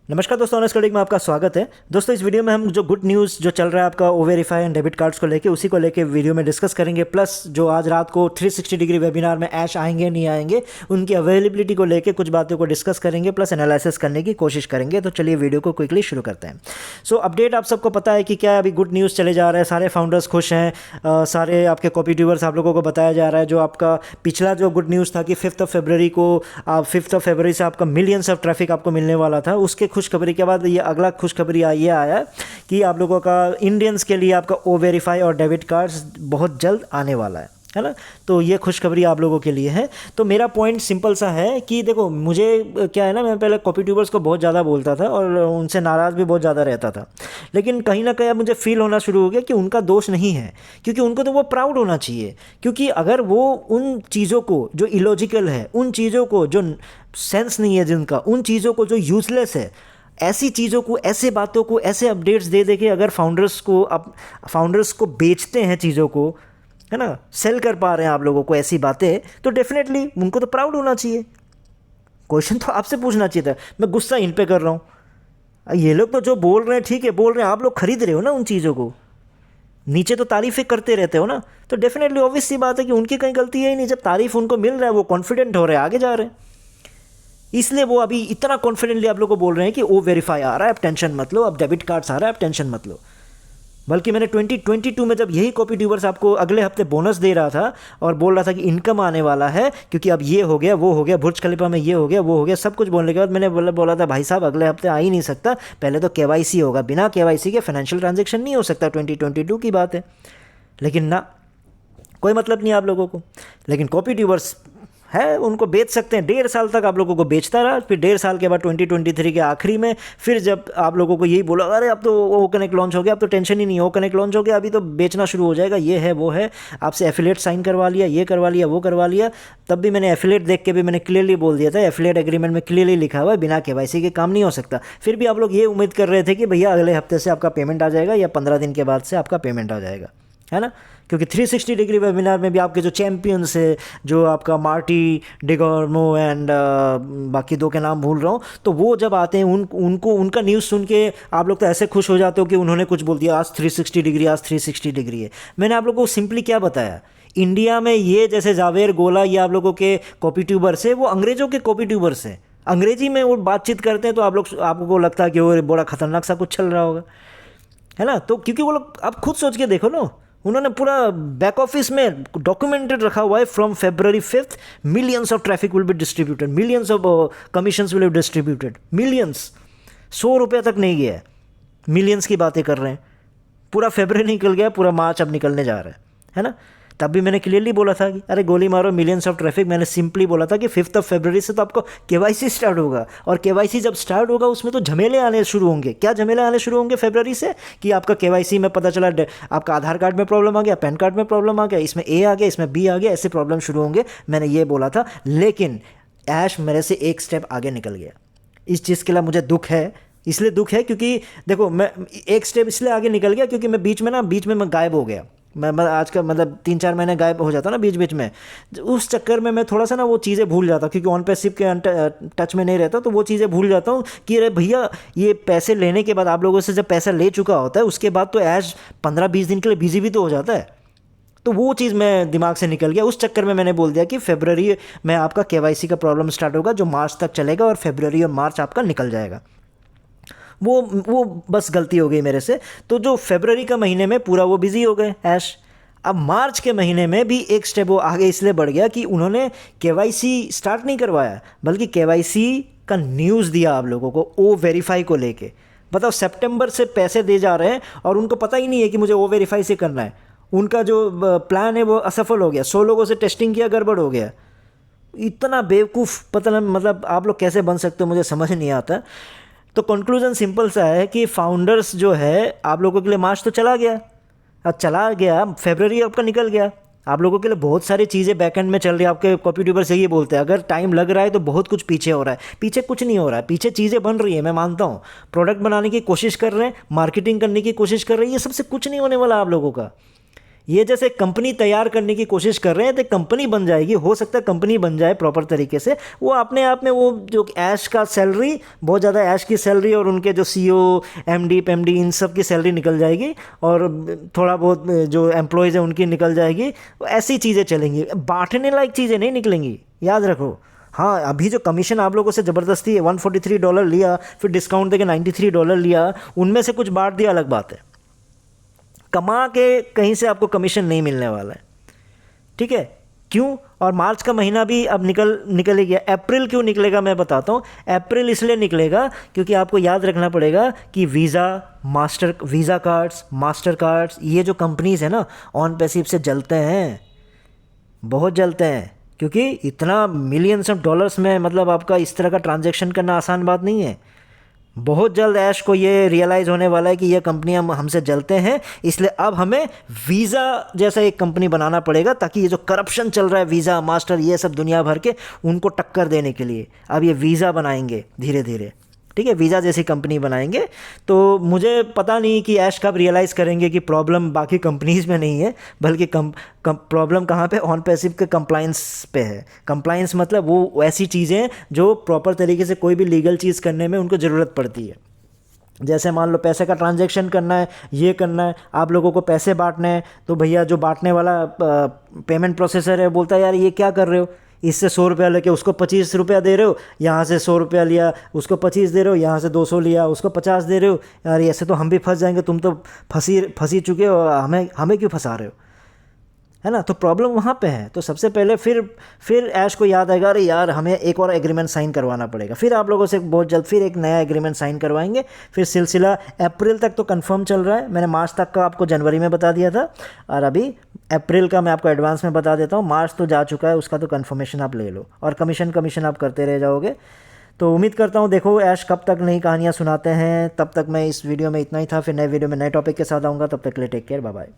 नमस्कार दोस्तों, honest coding में आपका स्वागत है। दोस्तों, इस वीडियो में हम जो गुड न्यूज़ जो चल रहा है आपका ओवेरीफाई एंड डेबिट कार्ड्स को लेके उसी को लेके वीडियो में डिस्कस करेंगे। प्लस जो आज रात को 360 डिग्री वेबिनार में ऐश आएंगे नहीं आएंगे उनकी अवेलेबिलिटी को लेके कुछ बातों को डिस्कस करेंगे, प्लस एनालिसिस करने की कोशिश करेंगे। तो चलिए वीडियो को क्विकली शुरू करते हैं। अपडेट आप सबको पता है कि क्या अभी गुड न्यूज़ चले जा रहा है, सारे फाउंडर्स खुश हैं, सारे आपके कॉपी ट्यूबर्स आप लोगों को बताया जा रहा है। जो आपका पिछला जो गुड न्यूज़ था कि 5 फरवरी को 5 फरवरी से आपका मिलियंस ऑफ ट्रैफिक आपको मिलने वाला था, उसके खुशखबरी के बाद ये अगला खुशखबरी ये आया कि आप लोगों का इंडियंस के लिए आपका ओवेरीफाई और डेबिट कार्ड्स बहुत जल्द आने वाला है ना। तो ये खुशखबरी आप लोगों के लिए है। तो मेरा पॉइंट सिंपल सा है कि देखो, मुझे क्या है ना, मैं पहले कॉपी ट्यूबर्स को बहुत ज़्यादा बोलता था और उनसे नाराज़ भी बहुत ज़्यादा रहता था, लेकिन कहीं ना कहीं अब मुझे फील होना शुरू हो गया कि उनका दोष नहीं है, क्योंकि उनको तो वो प्राउड होना चाहिए। क्योंकि अगर वो उन चीज़ों को जो इलॉजिकल है, उन चीज़ों को जो सेंस नहीं है जिनका, उन चीज़ों को जो यूजलेस है, ऐसी चीज़ों को, ऐसे बातों को, ऐसे अपडेट्स दे के अगर फाउंडर्स को बेचते हैं चीज़ों को, है ना, सेल कर पा रहे हैं आप लोगों को ऐसी बातें, तो डेफिनेटली उनको तो प्राउड होना चाहिए। क्वेश्चन तो आपसे पूछना चाहिए था। मैं गुस्सा इन पे कर रहा हूँ, ये लोग तो जो बोल रहे हैं ठीक है बोल रहे हैं, आप लोग खरीद रहे हो ना उन चीज़ों को, नीचे तो तारीफ़ें करते रहते हो ना। तो डेफिनेटली ऑब्वियस सी बात है कि उनकी कहीं गलती है ही नहीं। जब तारीफ़ उनको मिल रहा है, वो कॉन्फिडेंट हो रहे हैं, आगे जा रहे हैं, इसलिए वो अभी इतना कॉन्फिडेंटली आप लोग को बोल रहे हैं कि ओ वेरीफाई आ रहा है, अब टेंशन मत लो, अब डेबिट कार्ड्स आ रहा है, अब टेंशन मत लो। बल्कि मैंने 2022 में जब यही कॉपी ट्यूबर्स आपको अगले हफ्ते बोनस दे रहा था और बोल रहा था कि इनकम आने वाला है, क्योंकि अब ये हो गया, वो हो गया, बुर्ज खलीफा में ये हो गया, वो हो गया, सब कुछ बोलने के बाद मैंने बोला था भाई साहब अगले हफ्ते आ ही नहीं सकता, पहले तो केवाईसी होगा, बिना केवाईसी के फाइनेंशियल ट्रांजेक्शन नहीं हो सकता, 2022 की बात है। लेकिन ना, कोई मतलब नहीं आप लोगों को। लेकिन कॉपी ट्यूबर्स है, उनको बेच सकते हैं। 1.5 साल तक आप लोगों को बेचता रहा, फिर 1.5 साल के बाद 2023 के आखिरी में फिर जब आप लोगों को यही बोला अरे अब तो ओ कनेक्ट लॉन्च हो गया, अब तो टेंशन ही नहीं, ओ कनेक्ट लॉन्च हो गया, अभी तो बेचना शुरू हो जाएगा, ये है वो है, आपसे एफिलेट साइन करवा लिया, ये करवा लिया, वो करवा लिया। तब भी मैंने एफिलेट देख के भी मैंने क्लियरली बोल दिया था, एफिलेट एग्रीमेंट में क्लियरली लिखा हुआ है बिना केवाईसी के काम नहीं हो सकता। फिर भी आप लोग ये उम्मीद कर रहे थे कि भैया अगले हफ्ते से आपका पेमेंट आ जाएगा या 15 दिन के बाद से आपका पेमेंट आ जाएगा, है ना। क्योंकि 360 डिग्री वेबिनार में भी आपके जो चैम्पियंस है, जो आपका मार्टी डिगोर्मो एंड बाकी दो के नाम भूल रहा हूँ, तो वो जब आते हैं उनको उनका न्यूज़ सुन के आप लोग तो ऐसे खुश हो जाते हो कि उन्होंने कुछ बोल दिया, आज 360 डिग्री, आज 360 डिग्री है। मैंने आप लोगों को सिंपली क्या बताया, इंडिया में ये जैसे जावेर गोला ये आप लोगों के कॉपी ट्यूबर्स है, वो अंग्रेज़ों के कॉपी ट्यूबर्स हैं। अंग्रेजी में वो बातचीत करते हैं तो आपको लगता है कि वो बड़ा खतरनाक सा कुछ चल रहा होगा, है ना। तो क्योंकि वो लोग, आप खुद सोच के देखो ना, उन्होंने पूरा बैक ऑफिस में डॉक्यूमेंटेड रखा हुआ है, from February 5 millions of traffic will be distributed, millions of commissions will be distributed, millions, 100 रुपये तक नहीं गया है, मिलियंस की बातें कर रहे हैं। पूरा फरवरी निकल गया, पूरा मार्च अब निकलने जा रहा है ना। तब भी मैंने क्लियरली बोला था कि अरे गोली मारो, मिलियंस ऑफ ट्रैफिक। मैंने सिंपली बोला था कि 5 फरवरी से तो आपको केवाईसी स्टार्ट होगा, और केवाईसी जब स्टार्ट होगा उसमें तो झमेले आने शुरू होंगे। क्या झमेले आने शुरू होंगे फरवरी से, कि आपका केवाईसी में पता चला आपका आधार कार्ड में प्रॉब्लम आ गया, पैन कार्ड में प्रॉब्लम आ गया, इसमें ए आ गया, इसमें बी आ गया, ऐसे प्रॉब्लम शुरू होंगे। मैंने ये बोला था, लेकिन ऐश मेरे से एक स्टेप आगे निकल गया। इस चीज़ के लिए मुझे दुख है, इसलिए दुख है क्योंकि देखो, मैं एक स्टेप इसलिए आगे निकल गया क्योंकि मैं बीच में मैं गायब हो गया। मैं आज का मतलब 3-4 महीने गायब हो जाता ना बीच में, उस चक्कर में मैं थोड़ा सा ना वो चीज़ें भूल जाता, क्योंकि ऑन पैसिव के टच में नहीं रहता, तो वो चीज़ें भूल जाता हूँ कि अरे भैया ये पैसे लेने के बाद, आप लोगों से जब पैसा ले चुका होता है उसके बाद तो ऐश 15-20 दिन के लिए बिजी भी तो हो जाता है। तो वो चीज़ मैं दिमाग से निकल गया, उस चक्कर में मैंने बोल दिया कि फरवरी में आपका केवाईसी का प्रॉब्लम स्टार्ट होगा, जो मार्च तक चलेगा, और फरवरी और मार्च आपका निकल जाएगा। वो बस गलती हो गई मेरे से। तो जो फरवरी का महीने में पूरा वो बिजी हो गए ऐश। अब मार्च के महीने में भी एक स्टेप वो आगे इसलिए बढ़ गया कि उन्होंने केवाईसी स्टार्ट नहीं करवाया, बल्कि केवाईसी का न्यूज़ दिया आप लोगों को ओ वेरीफाई को लेके। बताओ, सितंबर से पैसे दे जा रहे हैं और उनको पता ही नहीं है कि मुझे ओ वेरीफाई से करना है। उनका जो प्लान है वो असफल हो गया, 100 लोगों से टेस्टिंग किया, गड़बड़ हो गया। इतना बेवकूफ़, पता नहीं मतलब आप लोग कैसे बन सकते हो, मुझे समझ नहीं आता। तो कंक्लूजन सिंपल सा है कि फाउंडर्स जो है आप लोगों के लिए मार्च तो चला गया, अब चला गया, फरवरी आपका निकल गया। आप लोगों के लिए बहुत सारी चीज़ें बैकएंड में चल रही है। आपके कॉपी ट्यूबर से ये बोलते हैं अगर टाइम लग रहा है तो बहुत कुछ पीछे हो रहा है। पीछे कुछ नहीं हो रहा है, पीछे चीज़ें बन रही है, मैं मानता हूँ। प्रोडक्ट बनाने की कोशिश कर रहे हैं, मार्केटिंग करने की कोशिश कर रहे हैं, ये सबसे कुछ नहीं होने वाला आप लोगों का। ये जैसे कंपनी तैयार करने की कोशिश कर रहे हैं, तो कंपनी बन जाएगी, हो सकता है कंपनी बन जाए प्रॉपर तरीके से। वो अपने आप में वो जो ऐश का सैलरी, बहुत ज़्यादा ऐश की सैलरी, और उनके जो सीईओ, एमडी पेमडी इन सब की सैलरी निकल जाएगी, और थोड़ा बहुत जो एम्प्लॉयज़ हैं उनकी निकल जाएगी। ऐसी चीज़ें चलेंगी, बांटने लायक चीज़ें नहीं निकलेंगी, याद रखो। हाँ, अभी जो कमीशन आप लोगों से ज़बरदस्ती $143 लिया, फिर डिस्काउंट देके $93 लिया, उनमें से कुछ बांट दिया, अलग बात है। कमा के कहीं से आपको कमीशन नहीं मिलने वाला है, ठीक है। क्यों? और मार्च का महीना भी अब निकल ही गया। अप्रैल क्यों निकलेगा मैं बताता हूँ। अप्रैल इसलिए निकलेगा क्योंकि आपको याद रखना पड़ेगा कि वीज़ा कार्ड्स, मास्टर कार्ड्स, ये जो कंपनीज़ है ना, ऑन पैसिव से जलते हैं, बहुत जलते हैं, क्योंकि इतना मिलियंस ऑफ डॉलर्स में, मतलब आपका इस तरह का ट्रांजैक्शन करना आसान बात नहीं है। बहुत जल्द ऐश को ये रियलाइज़ होने वाला है कि ये कंपनियां हमसे जलते हैं, इसलिए अब हमें वीज़ा जैसा एक कंपनी बनाना पड़ेगा, ताकि ये जो करप्शन चल रहा है, वीज़ा, मास्टर, ये सब दुनिया भर के, उनको टक्कर देने के लिए अब ये वीज़ा बनाएंगे धीरे धीरे, ठीक है। वीज़ा जैसी कंपनी बनाएंगे। तो मुझे पता नहीं कि ऐश कब रियलाइज़ करेंगे कि प्रॉब्लम बाकी कंपनीज़ में नहीं है, बल्कि प्रॉब्लम कहाँ पे, ऑन पैसिव के कंप्लाइंस पे है। कंप्लाइंस मतलब वो ऐसी चीज़ें जो प्रॉपर तरीके से कोई भी लीगल चीज़ करने में उनको ज़रूरत पड़ती है। जैसे मान लो पैसे का ट्रांजैक्शन करना है, ये करना है, आप लोगों को पैसे बांटने हैं, तो भैया जो बांटने वाला पेमेंट प्रोसेसर है बोलता है यार ये क्या कर रहे हो, इससे ₹100 लेके उसको ₹25 दे रहे हो, यहाँ से ₹100 लिया उसको 25 दे रहे हो, यहाँ से 200 लिया उसको 50 दे रहे हो, यार ऐसे तो हम भी फंस जाएंगे, तुम तो फंसी चुके हो, हमें क्यों फंसा रहे हो, है ना। तो प्रॉब्लम वहाँ पे है। तो सबसे पहले फिर ऐश को याद आएगा, अरे यार हमें एक और एग्रीमेंट साइन करवाना पड़ेगा। फिर आप लोगों से बहुत जल्द फिर एक नया एग्रीमेंट साइन करवाएंगे। फिर सिलसिला अप्रैल तक तो कंफर्म चल रहा है। मैंने मार्च तक का आपको जनवरी में बता दिया था, और अभी अप्रैल का मैं आपको एडवांस में बता देता हूँ। मार्च तो जा चुका है, उसका तो कन्फर्मेशन आप ले लो, और कमीशन आप करते रह जाओगे। तो उम्मीद करता हूँ, देखो ऐश कब तक नई कहानियाँ सुनाते हैं। तब तक मैं इस वीडियो में इतना ही था, फिर नए वीडियो में नए टॉपिक के साथ आऊँगा। तब तक के लिए टेक केयर, बाय बाय।